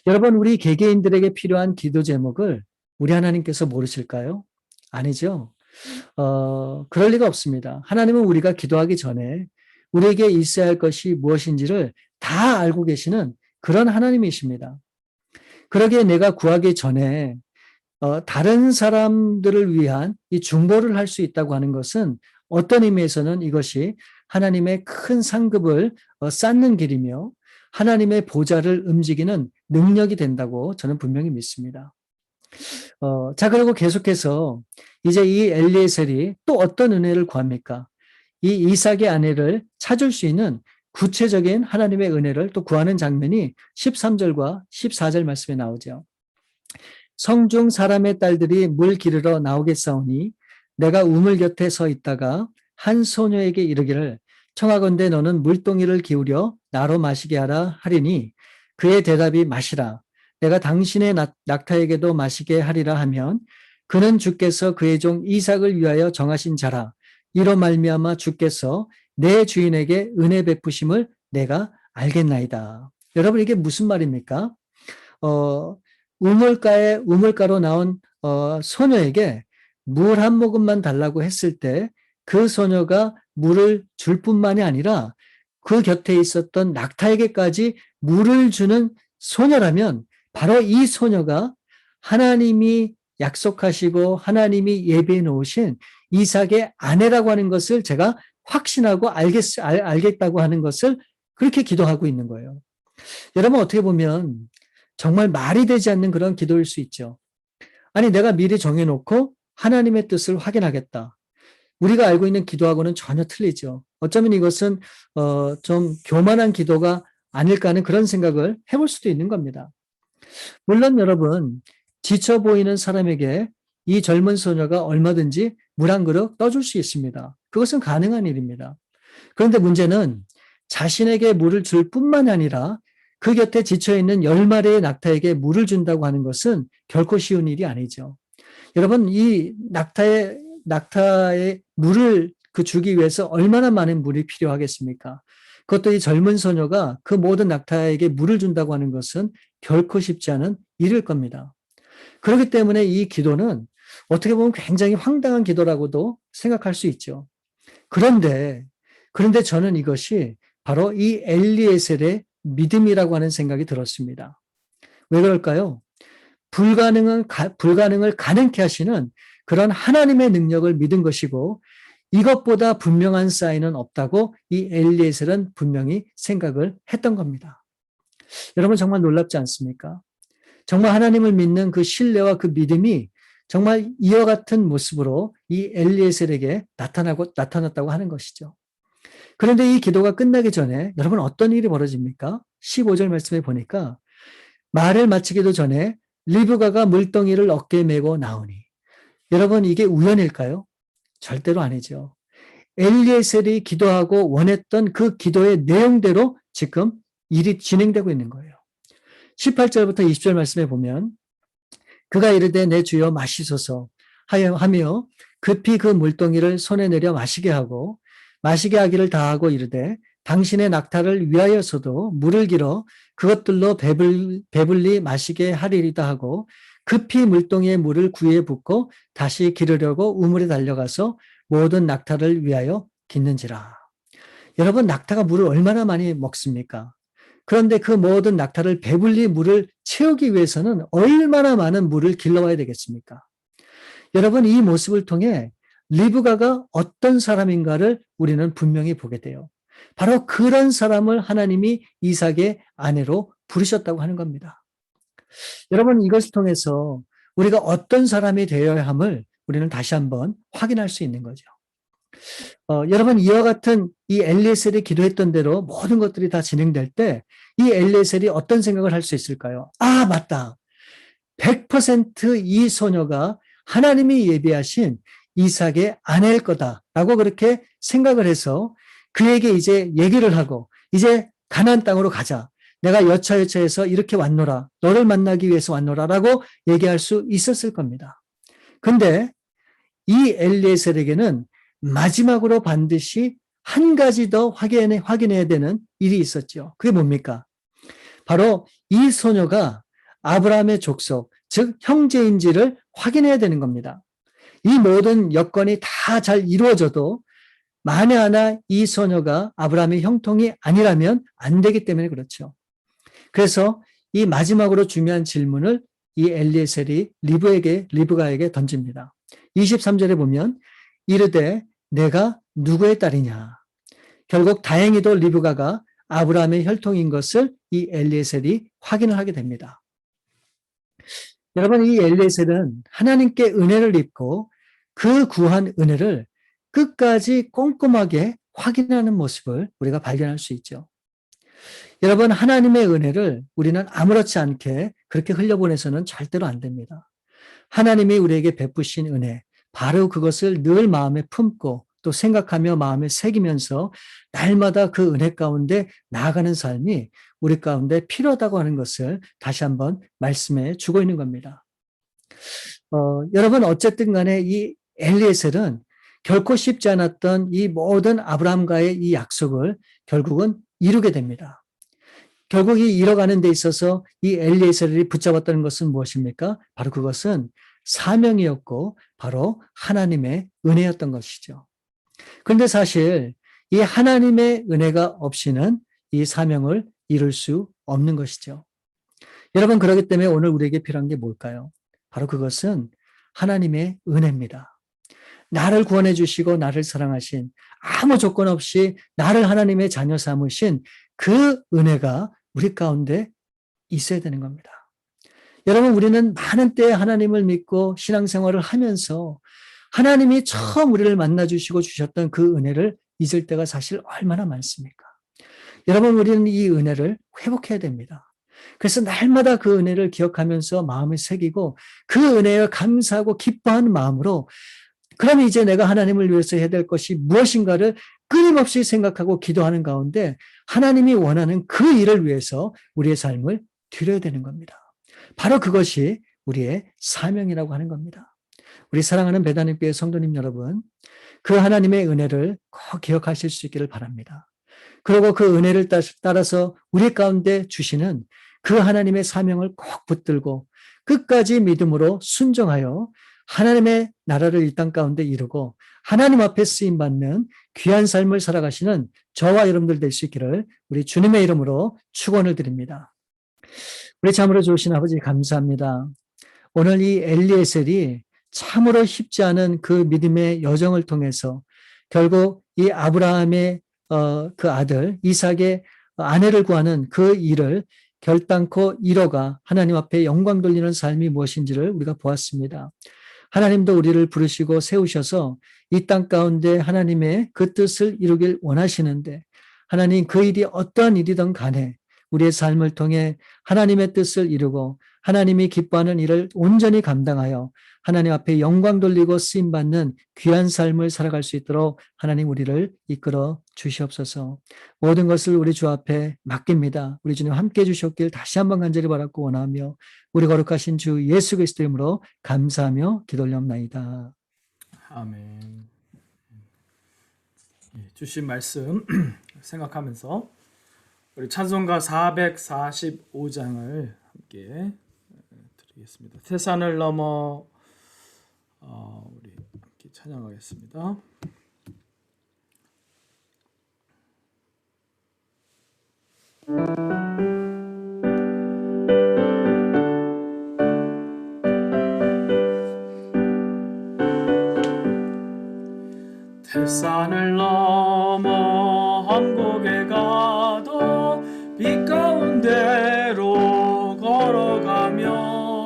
여러분, 우리 개개인들에게 필요한 기도 제목을 우리 하나님께서 모르실까요? 아니죠. 그럴 리가 없습니다. 하나님은 우리가 기도하기 전에 우리에게 있어야 할 것이 무엇인지를 다 알고 계시는 그런 하나님이십니다. 그러기에 내가 구하기 전에 다른 사람들을 위한 이 중보를 할 수 있다고 하는 것은 어떤 의미에서는 이것이 하나님의 큰 상급을 쌓는 길이며 하나님의 보좌를 움직이는 능력이 된다고 저는 분명히 믿습니다. 자, 그리고 계속해서 이제 이 엘리에셀이 또 어떤 은혜를 구합니까? 이 이삭의 아내를 찾을 수 있는 구체적인 하나님의 은혜를 또 구하는 장면이 13절과 14절 말씀에 나오죠. 성중 사람의 딸들이 물 기르러 나오겠사오니 내가 우물 곁에 서 있다가 한 소녀에게 이르기를 청하건대 너는 물동이를 기울여 나로 마시게 하라 하리니 그의 대답이 마시라. 내가 당신의 낙타에게도 마시게 하리라 하면 그는 주께서 그의 종 이삭을 위하여 정하신 자라. 이로 말미암아 주께서 내 주인에게 은혜 베푸심을 내가 알겠나이다. 여러분, 이게 무슨 말입니까? 우물가로 나온 소녀에게 물 한 모금만 달라고 했을 때 그 소녀가 물을 줄 뿐만이 아니라 그 곁에 있었던 낙타에게까지 물을 주는 소녀라면 바로 이 소녀가 하나님이 약속하시고 하나님이 예비해 놓으신 이삭의 아내라고 하는 것을 제가 확신하고 알겠다고 하는 것을 그렇게 기도하고 있는 거예요. 여러분, 어떻게 보면 정말 말이 되지 않는 그런 기도일 수 있죠. 아니, 내가 미리 정해놓고 하나님의 뜻을 확인하겠다. 우리가 알고 있는 기도하고는 전혀 틀리죠. 어쩌면 이것은 좀 교만한 기도가 아닐까 하는 그런 생각을 해볼 수도 있는 겁니다. 물론 여러분, 지쳐 보이는 사람에게 이 젊은 소녀가 얼마든지 물 한 그릇 떠줄 수 있습니다. 그것은 가능한 일입니다. 그런데 문제는 자신에게 물을 줄 뿐만 아니라 그 곁에 지쳐있는 10마리의 낙타에게 물을 준다고 하는 것은 결코 쉬운 일이 아니죠. 여러분, 이 낙타의 물을 주기 위해서 얼마나 많은 물이 필요하겠습니까? 그것도 이 젊은 소녀가 그 모든 낙타에게 물을 준다고 하는 것은 결코 쉽지 않은 일일 겁니다. 그렇기 때문에 이 기도는 어떻게 보면 굉장히 황당한 기도라고도 생각할 수 있죠. 그런데 저는 이것이 바로 이 엘리에셀의 믿음이라고 하는 생각이 들었습니다. 왜 그럴까요? 불가능을 가능케 하시는 그런 하나님의 능력을 믿은 것이고 이것보다 분명한 사인은 없다고 이 엘리에셀은 분명히 생각을 했던 겁니다. 여러분, 정말 놀랍지 않습니까? 정말 하나님을 믿는 그 신뢰와 그 믿음이 정말 이와 같은 모습으로 이 엘리에셀에게 나타났다고 하는 것이죠. 그런데 이 기도가 끝나기 전에 여러분, 어떤 일이 벌어집니까? 15절 말씀에 보니까 말을 마치기도 전에 리브가가 물동이를 어깨에 메고 나오니. 여러분, 이게 우연일까요? 절대로 아니죠. 엘리에셀이 기도하고 원했던 그 기도의 내용대로 지금 일이 진행되고 있는 거예요. 18절부터 20절 말씀에 보면 그가 이르되 내 주여 마시소서 하며 급히 그 물동이를 손에 내려 마시게 하고 마시게 하기를 다하고 이르되 당신의 낙타를 위하여서도 물을 길어 그것들로 배불리 마시게 하리이다 하고 급히 물동이의 물을 구이에 붓고 다시 기르려고 우물에 달려가서 모든 낙타를 위하여 깃는지라. 여러분, 낙타가 물을 얼마나 많이 먹습니까? 그런데 그 모든 낙타를 배불리 물을 채우기 위해서는 얼마나 많은 물을 길러와야 되겠습니까? 여러분, 이 모습을 통해 리브가가 어떤 사람인가를 우리는 분명히 보게 돼요. 바로 그런 사람을 하나님이 이삭의 아내로 부르셨다고 하는 겁니다. 여러분, 이것을 통해서 우리가 어떤 사람이 되어야 함을 우리는 다시 한번 확인할 수 있는 거죠. 여러분, 이와 같은 이 엘리에셀이 기도했던 대로 모든 것들이 다 진행될 때 이 엘리에셀이 어떤 생각을 할 수 있을까요? 아, 맞다. 100% 이 소녀가 하나님이 예비하신 이삭의 아내일 거다라고 그렇게 생각을 해서 그에게 이제 얘기를 하고 이제 가나안 땅으로 가자. 내가 여차여차해서 이렇게 왔노라. 너를 만나기 위해서 왔노라라고 얘기할 수 있었을 겁니다. 근데 이 엘리에셀에게는 마지막으로 반드시 한 가지 더 확인해야 되는 일이 있었죠. 그게 뭡니까? 바로 이 소녀가 아브라함의 족속, 즉 형제인지를 확인해야 되는 겁니다. 이 모든 여건이 다 잘 이루어져도 만에 하나 이 소녀가 아브라함의 형통이 아니라면 안 되기 때문에 그렇죠. 그래서 이 마지막으로 중요한 질문을 이 엘리에셀이 리브가에게 던집니다. 23절에 보면 이르되 내가 누구의 딸이냐. 결국 다행히도 리브가가 아브라함의 혈통인 것을 이 엘리에셀이 확인을 하게 됩니다. 여러분, 이 엘리에셀은 하나님께 은혜를 입고 그 구한 은혜를 끝까지 꼼꼼하게 확인하는 모습을 우리가 발견할 수 있죠. 여러분, 하나님의 은혜를 우리는 아무렇지 않게 그렇게 흘려보내서는 절대로 안 됩니다. 하나님이 우리에게 베푸신 은혜, 바로 그것을 늘 마음에 품고 또 생각하며 마음에 새기면서 날마다 그 은혜 가운데 나아가는 삶이 우리 가운데 필요하다고 하는 것을 다시 한번 말씀해 주고 있는 겁니다. 여러분, 어쨌든 간에 이 엘리에셀은 결코 쉽지 않았던 이 모든 아브라함과의 이 약속을 결국은 이루게 됩니다. 결국 이 이뤄가는 데 있어서 이 엘리에셀이 붙잡았다는 것은 무엇입니까? 바로 그것은 사명이었고 바로 하나님의 은혜였던 것이죠. 그런데 사실 이 하나님의 은혜가 없이는 이 사명을 이룰 수 없는 것이죠. 여러분, 그렇기 때문에 오늘 우리에게 필요한 게 뭘까요? 바로 그것은 하나님의 은혜입니다. 나를 구원해 주시고 나를 사랑하신, 아무 조건 없이 나를 하나님의 자녀 삼으신 그 은혜가 우리 가운데 있어야 되는 겁니다. 여러분, 우리는 많은 때에 하나님을 믿고 신앙생활을 하면서 하나님이 처음 우리를 만나 주시고 주셨던 그 은혜를 잊을 때가 사실 얼마나 많습니까? 여러분, 우리는 이 은혜를 회복해야 됩니다. 그래서 날마다 그 은혜를 기억하면서 마음을 새기고 그 은혜에 감사하고 기뻐하는 마음으로 그러면 이제 내가 하나님을 위해서 해야 될 것이 무엇인가를 끊임없이 생각하고 기도하는 가운데 하나님이 원하는 그 일을 위해서 우리의 삶을 드려야 되는 겁니다. 바로 그것이 우리의 사명이라고 하는 겁니다. 우리 사랑하는 베다님교회 성도님 여러분, 그 하나님의 은혜를 꼭 기억하실 수 있기를 바랍니다. 그리고 그 은혜를 따라서 우리 가운데 주시는 그 하나님의 사명을 꼭 붙들고 끝까지 믿음으로 순종하여 하나님의 나라를 이 땅 가운데 이루고 하나님 앞에 쓰임받는 귀한 삶을 살아가시는 저와 여러분들 될 수 있기를 우리 주님의 이름으로 축원을 드립니다. 우리 참으로 좋으신 아버지 감사합니다. 오늘 이 엘리에셀이 참으로 쉽지 않은 그 믿음의 여정을 통해서 결국 이 아브라함의 그 아들 이삭의 아내를 구하는 그 일을 결단코 이뤄가 하나님 앞에 영광 돌리는 삶이 무엇인지를 우리가 보았습니다. 하나님도 우리를 부르시고 세우셔서 이 땅 가운데 하나님의 그 뜻을 이루길 원하시는데 하나님 그 일이 어떠한 일이든 간에 우리의 삶을 통해 하나님의 뜻을 이루고 하나님이 기뻐하는 일을 온전히 감당하여 하나님 앞에 영광 돌리고 쓰임받는 귀한 삶을 살아갈 수 있도록 하나님 우리를 이끌어 주시옵소서. 모든 것을 우리 주 앞에 맡깁니다. 우리 주님 함께해 주셨길 다시 한번 간절히 바랐고 원하며 우리 거룩하신 주 예수 그리스도 이름으로 감사하며 기도 올려옵나이다. 아멘. 주신 말씀 생각하면서 우리 찬송가 445장을 함께 드리겠습니다. 태산을 넘어 우리 함께 찬양하겠습니다. 태산을 넘어 한국에 가도 빛 가운데로 걸어가면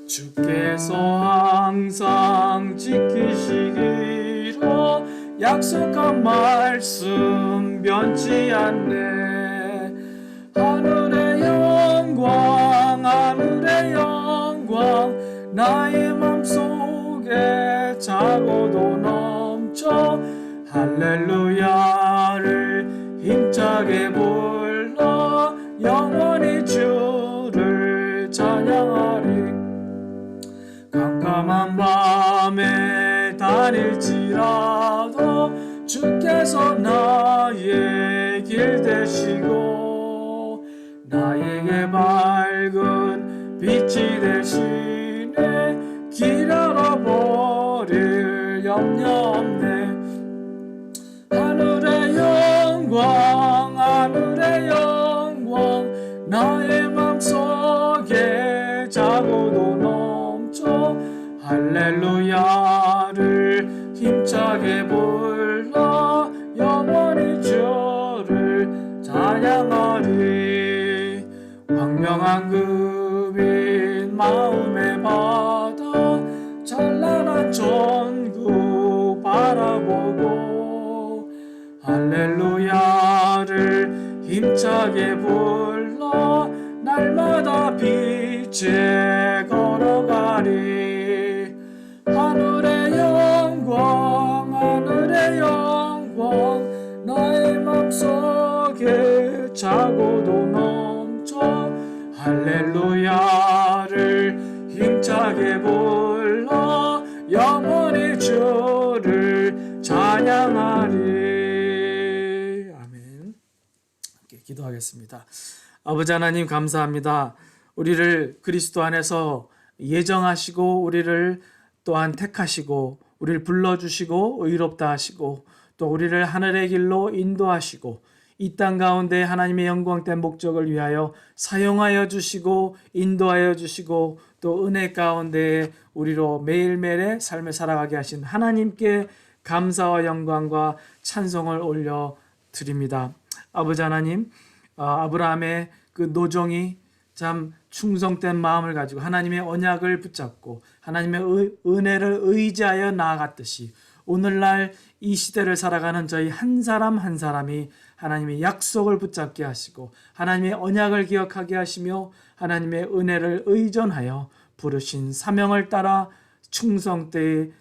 주께서 항상 지키시기로 약속한 말씀 변치 않네. 하늘의 영광 하늘의 영광 나의 맘속에 차고도 넘쳐 할렐루야를 힘차게 불러 영원 다닐지라도 주께서 나의 길 되시고 나에게 밝은 빛이 되시네. 길 잃어버릴 염려 없네. 하늘의 영광 하늘의 영광 나의 맘속에 자고도 넘쳐 할렐루야를 힘차게 불러 영원히 주를 찬양하리. 광명한 금인 마음에 받아 찬란한 천국 바라보고 할렐루야를 힘차게 불러 날마다 빛에 걸어가리. 하늘의 영광 하늘의 영광 나의 맘속에 자고도 넘쳐 할렐루야를 힘차게 불러 영원히 주를 찬양하리. 아멘. 함께 기도하겠습니다. 아버지 하나님 감사합니다. 우리를 그리스도 안에서 예정하시고 우리를 또한 택하시고 우리를 불러주시고 의롭다 하시고 또 우리를 하늘의 길로 인도하시고 이 땅 가운데 하나님의 영광된 목적을 위하여 사용하여 주시고 인도하여 주시고 또 은혜 가운데 우리로 매일매일의 삶을 살아가게 하신 하나님께 감사와 영광과 찬송을 올려 드립니다. 아버지 하나님, 아브라함의 그 노정이 참 충성된 마음을 가지고 하나님의 언약을 붙잡고 하나님의 은혜를 의지하여 나아갔듯이 오늘날 이 시대를 살아가는 저희 한 사람 한 사람이 하나님의 약속을 붙잡게 하시고 하나님의 언약을 기억하게 하시며 하나님의 은혜를 의존하여 부르신 사명을 따라 충성되이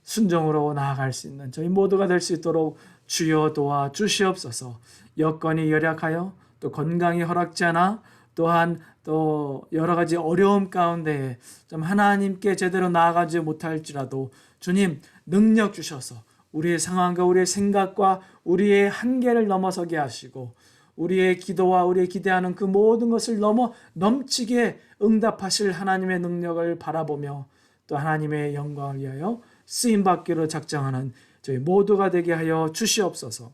순종으로 나아갈 수 있는 저희 모두가 될 수 있도록 주여 도와 주시옵소서. 여건이 열약하여 또 건강이 허락지 않아 또한 또 여러 가지 어려움 가운데 좀 하나님께 제대로 나아가지 못할지라도 주님 능력 주셔서 우리의 상황과 우리의 생각과 우리의 한계를 넘어서게 하시고 우리의 기도와 우리의 기대하는 그 모든 것을 넘치게 응답하실 하나님의 능력을 바라보며 또 하나님의 영광을 위하여 쓰임받기로 작정하는 저희 모두가 되게 하여 주시옵소서.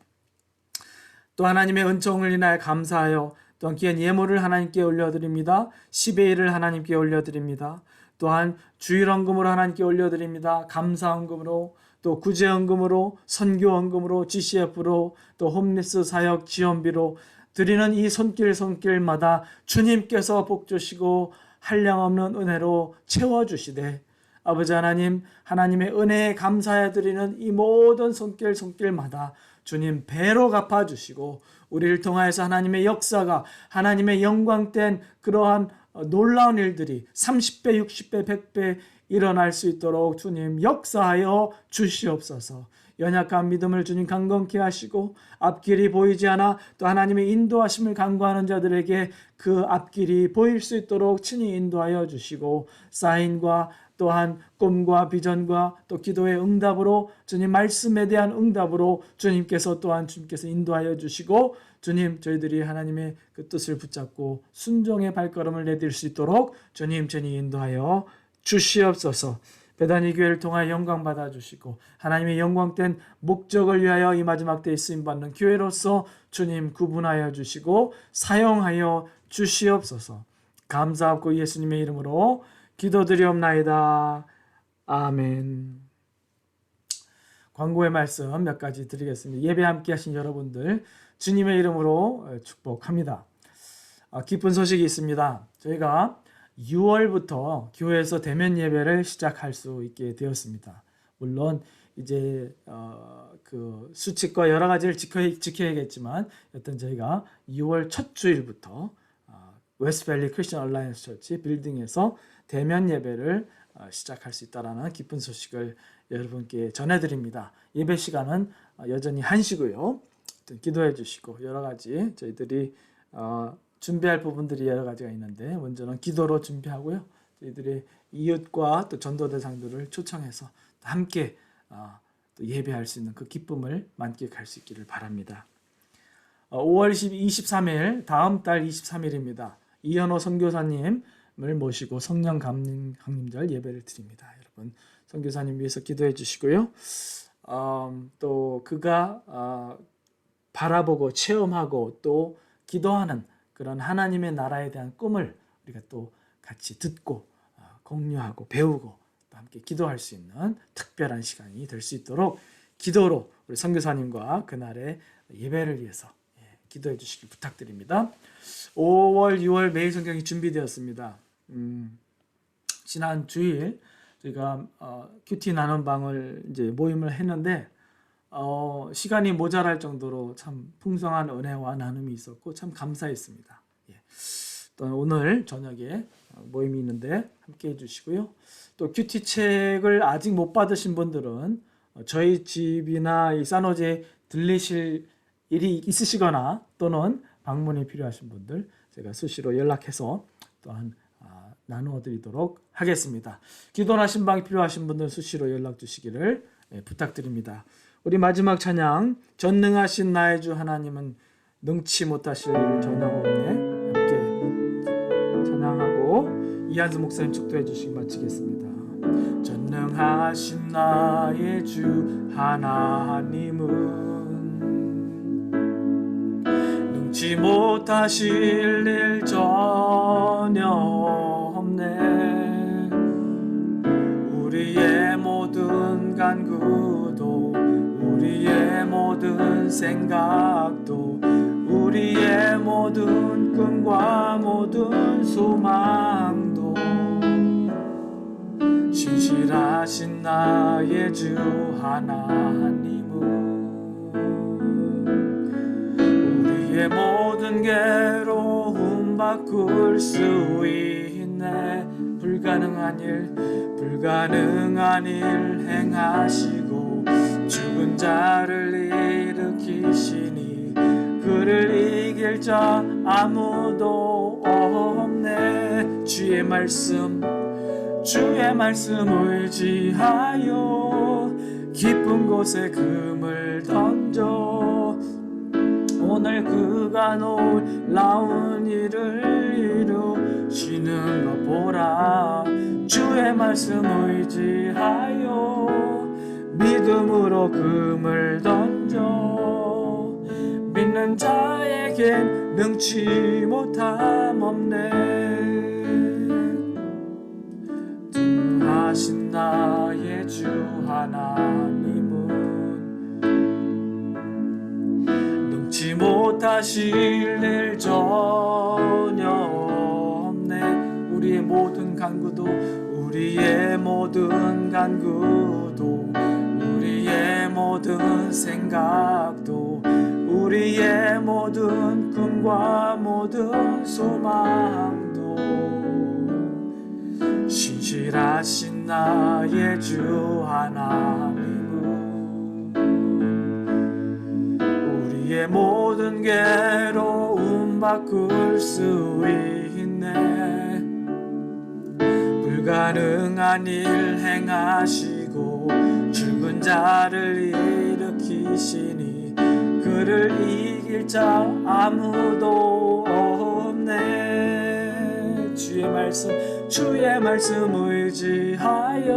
또 하나님의 은총을 인하여 감사하여 또한 귀한 예물을 하나님께 올려드립니다. 10의 1을 하나님께 올려드립니다. 또한 주일헌금으로 하나님께 올려드립니다. 감사헌금으로 또 구제헌금으로 선교헌금으로 GCF로 또 홈리스 사역 지원비로 드리는 이 손길마다 주님께서 복 주시고 한량없는 은혜로 채워주시되 아버지 하나님 하나님의 은혜에 감사해 드리는 이 모든 손길마다 주님 배로 갚아주시고 우리를 통하여서 하나님의 역사가 하나님의 영광된 그러한 놀라운 일들이 30배, 60배, 100배 일어날 수 있도록 주님 역사하여 주시옵소서. 연약한 믿음을 주님 강건케 하시고 앞길이 보이지 않아 또 하나님의 인도하심을 간구하는 자들에게 그 앞길이 보일 수 있도록 친히 인도하여 주시고 사인과 또한 꿈과 비전과 또 기도의 응답으로 주님 말씀에 대한 응답으로 주님께서 인도하여 주시고 주님 저희들이 하나님의 그 뜻을 붙잡고 순종의 발걸음을 내딜 수 있도록 주님 친히 인도하여 주시옵소서. 베다니 교회를 통하여 영광 받아 주시고 하나님의 영광된 목적을 위하여 이 마지막 때에 쓰임 받는 교회로서 주님 구분하여 주시고 사용하여 주시옵소서. 감사하고 예수님의 이름으로 기도드리옵나이다. 아멘. 광고의 말씀 몇 가지 드리겠습니다. 예배 함께 하신 여러분들 주님의 이름으로 축복합니다. 기쁜 소식이 있습니다. 저희가 6월부터 교회에서 대면 예배를 시작할 수 있게 되었습니다. 물론 이제 그 수칙과 여러 가지를 지켜야겠지만 여튼 저희가 6월 첫 주일부터 웨스트밸리 크리스천 얼라이언스 처치 빌딩에서 대면 예배를 시작할 수 있다라는 기쁜 소식을 여러분께 전해드립니다. 예배 시간은 여전히 1시고요. 기도해 주시고 여러 가지 저희들이 준비할 부분들이 여러 가지가 있는데 먼저는 기도로 준비하고요. 저희들이 이웃과 또 전도 대상들을 초청해서 함께 또 예배할 수 있는 그 기쁨을 만끽할 수 있기를 바랍니다. 5월 23일 다음 달 23일입니다. 이현호 선교사님을 모시고 성령 강림절 예배를 드립니다. 여러분 선교사님 위해서 기도해 주시고요. 또 그가 바라보고 체험하고 또 기도하는 그런 하나님의 나라에 대한 꿈을 우리가 또 같이 듣고 공유하고 배우고 또 함께 기도할 수 있는 특별한 시간이 될 수 있도록 기도로 우리 선교사님과 그날의 예배를 위해서 기도해 주시길 부탁드립니다. 5월, 6월 매일 성경이 준비되었습니다. 지난 주일 저희가 큐티 나눔방을 이제 모임을 했는데 시간이 모자랄 정도로 참 풍성한 은혜와 나눔이 있었고 참 감사했습니다. 또 오늘 저녁에 모임이 있는데 함께 해주시고요. 또 큐티 책을 아직 못 받으신 분들은 저희 집이나 이 산호제 들리실 일이 있으시거나 또는 방문이 필요하신 분들 제가 수시로 연락해서 또한 나누어 드리도록 하겠습니다. 기도나 신방이 필요하신 분들 수시로 연락 주시기를 부탁드립니다. 우리 마지막 찬양 전능하신 나의 주 하나님은 능치 못하실 전혀 없네 함께 찬양하고 이한수 목사님 축도해 주시기 마치겠습니다. 전능하신 나의 주 하나님은 능치 못하실 일 전혀 없네. 우리의 모든 간구도 우리의 모든 생각도 우리의 모든 꿈과 모든 소망도 신실하신 나의 주 하나님은 우리의 모든 괴로움 바꿀 수 있네. 불가능한 일 행하시고 죽은 자를 일으키시니 그를 이길 자 아무도 없네. 주의 말씀 의지하여 깊은 곳에 금을 던져 오늘 그가 놀라운 일을 이루시는 것 보라. 주의 말씀 의지하여 믿음으로 금을 던져 믿는 자에겐 능치 못함 없네. 하신 나의 주 하나님은 능치 못하실 일 전혀 없네. 우리의 모든 간구도 우리의 모든 생각도 우리의 모든 꿈과 모든 소망도 신실하신 나의 주 하나님은 우리의 모든 괴로움 바꿀 수 있네. 불가능한 일 행하시고 죽은 자를 일으키시니 그를 이길 자 아무도 없네. 주의 말씀 의지하여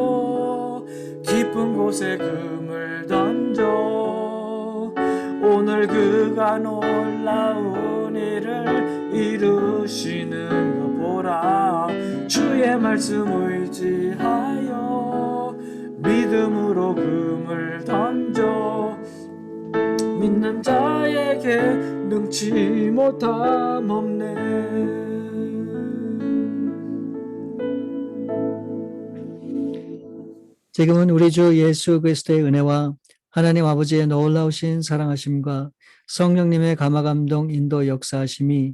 깊은 곳에 금을 던져 오늘 그가 놀라운 일을 이루시는 것 보라. 주의 말씀 의지하여 믿음으로 금을 던져 믿는 자에게 능치 못함 없네. 지금은 우리 주 예수 그리스도의 은혜와 하나님 아버지의 놀라우신 사랑하심과 성령님의 감화감동 인도 역사하심이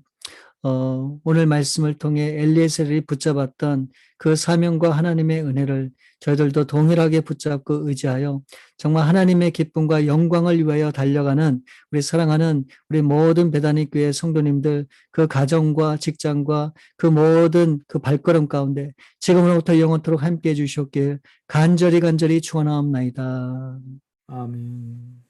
오늘 말씀을 통해 엘리에셀이 붙잡았던 그 사명과 하나님의 은혜를 저희들도 동일하게 붙잡고 의지하여 정말 하나님의 기쁨과 영광을 위하여 달려가는 우리 사랑하는 우리 모든 베다니 교회 성도님들 그 가정과 직장과 그 모든 그 발걸음 가운데 지금으로부터 영원토록 함께해 주시옵길 간절히 축원하옵나이다. 아멘.